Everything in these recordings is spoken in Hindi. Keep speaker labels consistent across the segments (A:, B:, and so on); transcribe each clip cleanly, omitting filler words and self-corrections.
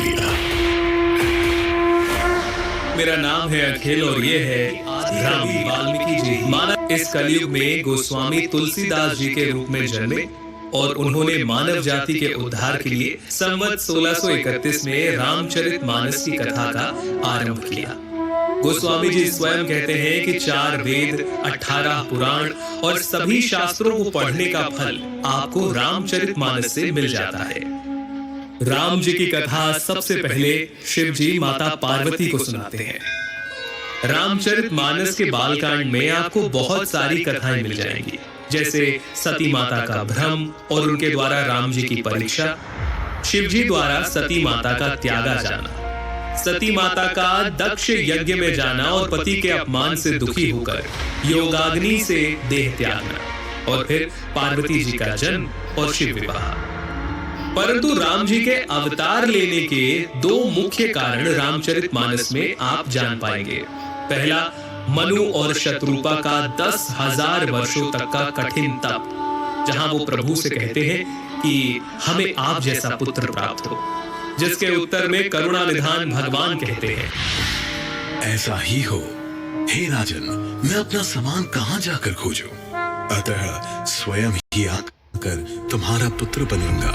A: लिया।
B: मेरा नाम है अखिल और ये है राम वाल्मीकि जी। मानव इस कलयुग में गोस्वामी तुलसीदास जी के रूप में जन्मे और उन्होंने मानव जाति के उद्धार के लिए संवत 1631 में रामचरितमानस की कथा का आरंभ किया। गोस्वामी जी स्वयं कहते हैं कि 4 वेद, 18 पुराण और सभी शास्त्रों को पढ़ने का फल आपको रामचरितमानस से मिल जाता है। राम जी की कथा सबसे पहले शिव जी माता पार्वती को सुनाते हैं। रामचरितमानस के बालकांड में आपको बहुत सारी कथाएं मिल जाएंगी, जैसे सती माता का भ्रम और उनके द्वारा राम जी की परीक्षा, शिव जी द्वारा सती माता का त्यागा जाना, सती माता का दक्ष यज्ञ में जाना और पति के अपमान से दुखी होकर योगाग्नि से देह त्यागना, और फिर पार्वती जी का जन्म और शिव विवाह। परंतु राम जी के अवतार लेने के 2 मुख्य कारण रामचरितमानस में आप जान पाएंगे। पहला, मनु और शत्रुपा का 10,000 वर्षों तक का कठिन तप, जहां वो प्रभु से कहते हैं कि हमें आप जैसा पुत्र प्राप्त हो, जिसके उत्तर में करुणा निधान भगवान कहते हैं,
A: ऐसा ही हो हे राजन, मैं अपना सामान कहां जाकर खोजूं? अतः स्वयं ही आकर तुम्हारा पुत्र बनूंगा।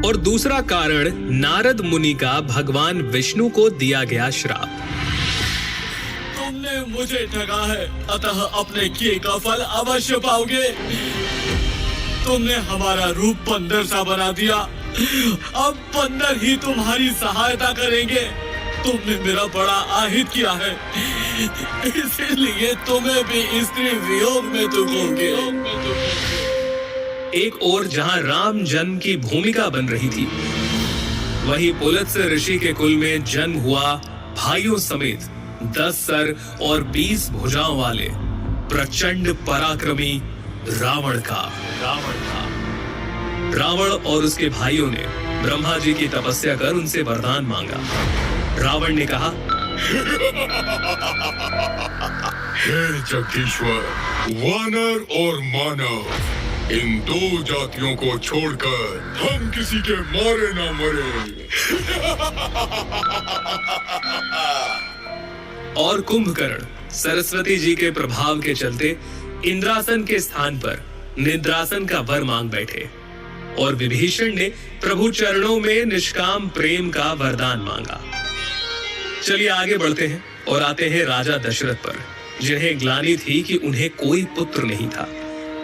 B: और दूसरा कारण नारद मुनि का भगवान विष्णु को दिया गया श्राप।
C: तुमने मुझे ठगा है, अतः अपने किए का फल अवश्य पाओगे। तुमने हमारा रूप बंदर सा बना दिया, अब बंदर ही तुम्हारी सहायता करेंगे। तुमने मेरा बड़ा आहित किया है, इसलिए तुम्हें भी स्त्री वियोग में दुखोगे।
B: एक ओर जहां राम जन्म की भूमिका बन रही थी, वहीं पुलत्स्य ऋषि के कुल में जन्म हुआ भाइयों समेत 10 सर और 20 भुजाओं वाले प्रचंड पराक्रमी रावण और उसके भाइयों ने ब्रह्मा जी की तपस्या कर उनसे वरदान मांगा। रावण ने कहा,
D: हे जगदीश्वर, वानर और मानव, इन 2 जातियों को छोड़कर हम किसी के मारे ना मरे।
B: और कुंभकर्ण सरस्वती जी के प्रभाव के चलते इंद्रासन के स्थान पर निद्रासन का वर मांग बैठे, और विभीषण ने प्रभु चरणों में निष्काम प्रेम का वरदान मांगा। चलिए आगे बढ़ते हैं और आते हैं राजा दशरथ पर, जिन्हें ग्लानि थी कि उन्हें कोई पुत्र नहीं था।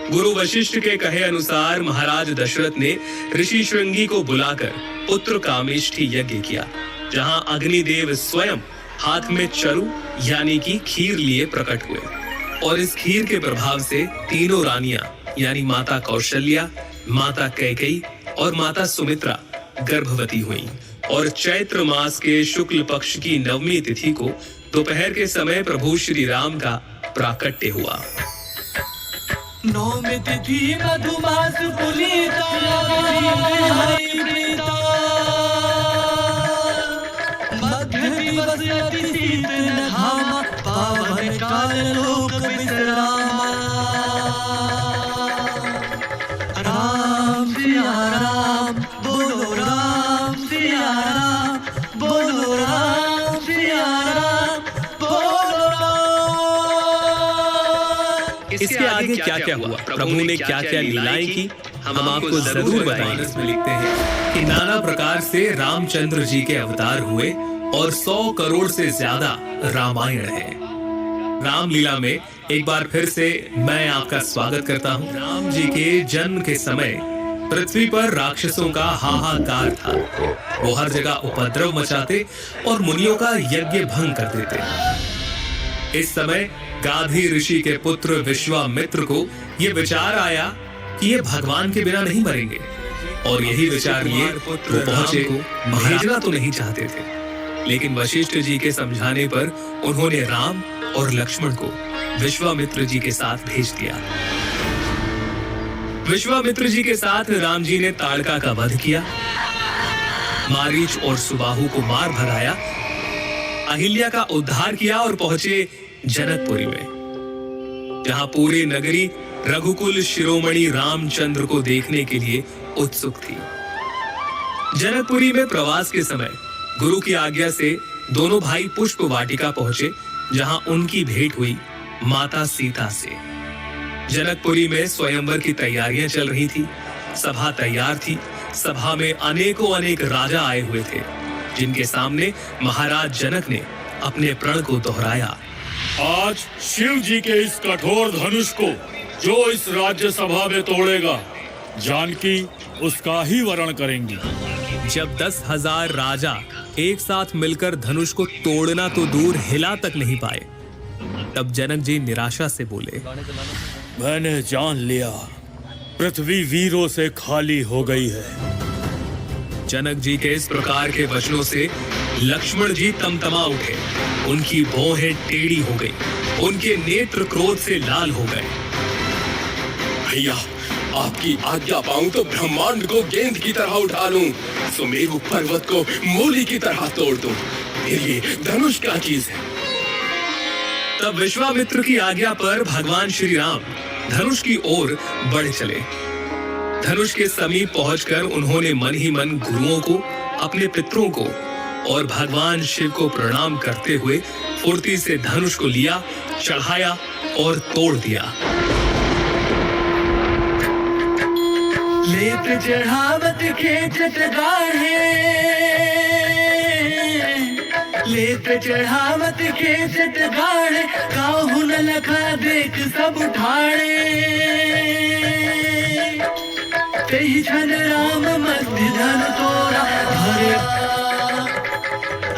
B: गुरु वशिष्ठ के कहे अनुसार महाराज दशरथ ने ऋषि श्रृंगी को बुलाकर पुत्र कामेष्ठी यज्ञ किया, जहां अग्निदेव स्वयं हाथ में चरु यानी कि खीर लिए प्रकट हुए, और इस खीर के प्रभाव से तीनों रानियां यानी माता कौशल्या, माता कैकेयी और माता सुमित्रा गर्भवती हुईं, और चैत्र मास के शुक्ल पक्ष की 9वीं तिथि को दोपहर के समय प्रभु श्री राम का प्राकट्य हुआ।
C: 9वीं तिथि मधुमास पुनीता, मध्य दिवस अति शीतल धामा, पावन काल लोक विश्रामा। राम सिया राम, बोलो राम सिया राम, बोलो राम सिया राम, बोलो राम।
B: इसके आगे क्या क्या हुआ, प्रभु ने क्या क्या लीलाएं की, हम आपको जरूर बताएंगे। इसमें लिखते हैं कि नाना प्रकार से रामचंद्र जी के अवतार हुए और 100 करोड़ से ज्यादा रामायण है। रामलीला में एक बार फिर से मैं आपका स्वागत करता हूँ। राम जी के जन्म के समय पृथ्वी पर राक्षसों का हाहाकार था। वो हर जगह उपद्रव मचाते और मुनियों का यज्ञ भंग कर देते। इस समय गाधी ऋषि के पुत्र विश्वामित्र को यह विचार आया कि ये भगवान के बिना नहीं मरेंगे, और यही विचार लिए वो पहुंचे को भेजना तो नहीं चाहते थे, लेकिन वशिष्ठ जी के समझाने पर उन्होंने राम और लक्ष्मण को विश्वामित्र जी के साथ भेज दिया। विश्वामित्र जी के साथ राम जी ने ताड़का का वध किया, मारीच और सुबाहु को मार भगाया, अहिल्या का उद्धार किया और पहुंचे जनकपुरी में, जहां पूरी नगरी रघुकुल शिरोमणि रामचंद्र को देखने के लिए उत्सुक थी। जनकपुरी में प्रवास के समय गुरु की आज्ञा से दोनों भाई पुष्प वाटिका पहुंचे, जहां उनकी भेंट हुई माता सीता से। जनकपुरी में स्वयंवर की तैयारियां चल रही थी। सभा तैयार थी। सभा में अनेकों अनेक राजा आए हुए थे, जिनके सामने महाराज जनक ने अपने प्रण को दोहराया।
C: आज शिव जी के इस कठोर धनुष को जो इस राज्य सभा में तोड़ेगा, जानकी उसका ही वरण करेंगी।
B: जब 10,000 राजा एक साथ मिलकर धनुष को तोड़ना तो दूर हिला तक नहीं पाए, तब जनक जी निराशा से बोले,
C: मैंने जान लिया, पृथ्वी वीरों से खाली हो गई है।
B: जनक जी के इस प्रकार के वचनों से लक्ष्मण जी तमतमा उठे। उनकी भौहें टेढ़ी हो गई, उनके नेत्र क्रोध से लाल हो गए।
E: भैया, आपकी आज्ञा पाऊं तो ब्रह्मांड को गेंद की तरह उठा लूं, सुमेरु पर्वत को मूली की तरह तोड़ दूं। फिर ये धनुष क्या चीज है?
B: तब विश्वामित्र की आज्ञा पर भगवान श्री राम धनुष की ओर बढ़ चले। धनुष के समीप पहुंचकर उन्होंने मन ही मन गुरुओं को, अपने पितरों को और भगवान शिव को प्रणाम करते हुए फुर्ती से धनुष को लिया, चढ़ाया और तोड़ दिया।
F: लेत चढ़ावत खेचत गाढ़े, लेत चढ़ावत खेचत गाढ़े, काहू न लखा देख सब ठाणे। तेहि छन राम मध्य धन तोरा, हरे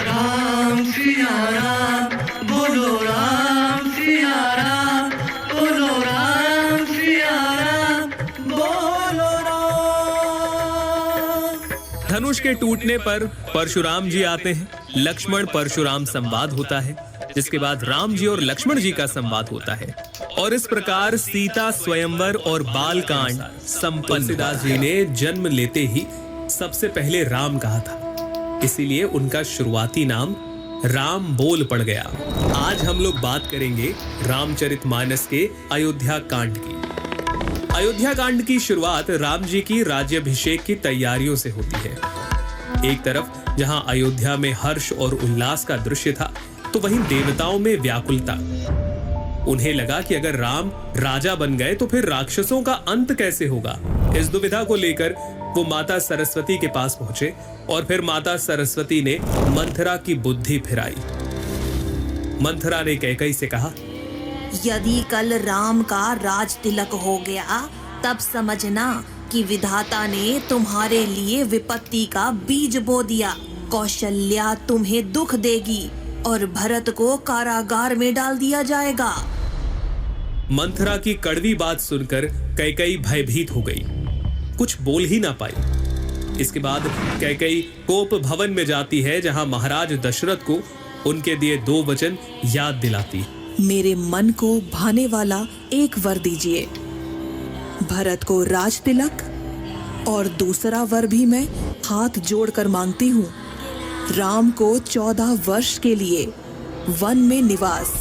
F: राम सिया राम, बोलो राम सिया राम, बोलो राम सिया राम, बोलो राम।
B: धनुष के टूटने पर परशुराम जी आते हैं। लक्ष्मण परशुराम संवाद होता है, जिसके बाद राम जी और लक्ष्मण जी का संवाद होता है। और इस प्रकार सीता स्वयंवर और बालकांड संपन्न। तुलसीदास जी ने जन्म लेते ही सबसे पहले राम कहा था, इसीलिए उनका शुरुआती नाम राम बोल पड़ गया। आज हम लोग बात करेंगे रामचरितमानस के अयोध्या कांड की। अयोध्या कांड की शुरुआत राम जी की राज्याभिषेक की तैयारियों से होती है। एक तरफ जहां अयोध्या में हर्ष और उल्लास का दृश्य था, तो वहीं देवताओं में व्याकुलता। उन्हें लगा कि अगर राम राजा बन गए तो फिर राक्षसों का अंत कैसे होगा। इस दुविधा को लेकर वो माता सरस्वती के पास पहुंचे और फिर माता सरस्वती ने मंथरा की बुद्धि फिराई। मंथरा ने कैकई से कहा,
G: यदि कल राम का राज तिलक हो गया, तब समझना कि विधाता ने तुम्हारे लिए विपत्ति का बीज बो दिया। कौशल्या तुम्हें दुख देगी और भरत को कारागार में डाल दिया जाएगा।
B: मंथरा की कड़वी बात सुनकर कैकई भयभीत हो गई, कुछ बोल ही ना पाई। इसके बाद कैकई कोप भवन में जाती है, जहां महाराज दशरथ को उनके दिए 2 वचन याद दिलाती।
H: मेरे मन को भाने वाला एक वर दीजिए, भरत को राज तिलक, और दूसरा वर भी मैं हाथ जोड़कर मांगती हूँ, राम को 14 वर्ष के लिए वन में निवास।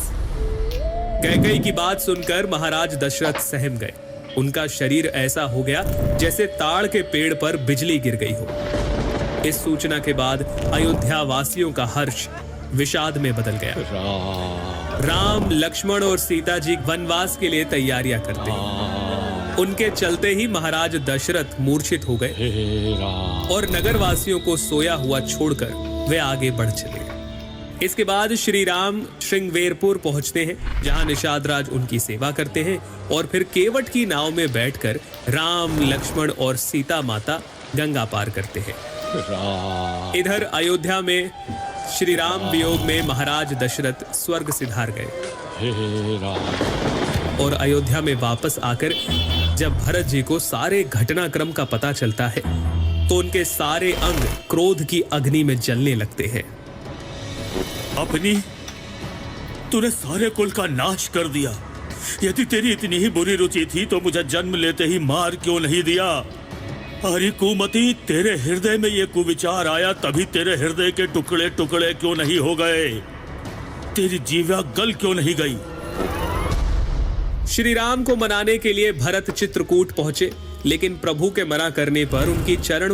B: कैकई की बात सुनकर महाराज दशरथ सहम गए। उनका शरीर ऐसा हो गया जैसे ताड़ के पेड़ पर बिजली गिर गई हो। इस सूचना के बाद अयोध्या वासियों का हर्ष विषाद में बदल गया। राम, लक्ष्मण और सीता जी वनवास के लिए तैयारियां करते हैं। उनके चलते ही महाराज दशरथ मूर्छित हो गए और नगरवासियों को सोया हुआ छोड़कर वे आगे बढ़ चले। इसके बाद श्री राम श्रृंगवेरपुर पहुंचते हैं, जहां निषाद राज उनकी सेवा करते हैं और फिर केवट की नाव में बैठकर राम, लक्ष्मण और सीता माता गंगा पार करते हैं। इधर अयोध्या में श्री राम वियोग में महाराज दशरथ स्वर्ग सिधार गए और अयोध्या में वापस आकर जब भरत जी को सारे घटनाक्रम का पता चलता है, तो उनके सारे अंग क्रोध की अग्नि में जलने लगते हैं।
C: अपनी तूने सारे कुल का नाश कर दिया। यदि तेरी इतनी ही बुरी रुचि थी तो मुझे जन्म लेते ही मार क्यों नहीं दिया? अरे कुमति, तेरे हृदय में ये कुविचार आया तभी तेरे हृदय के टुकड़े टुकड़े क्यों नहीं हो गए? तेरी जीवा गल क्यों नहीं गई?
B: श्री राम को मनाने के लिए भरत चित्रकूट पहुंचे, लेकिन प्रभु के मना करने पर उनकी चरण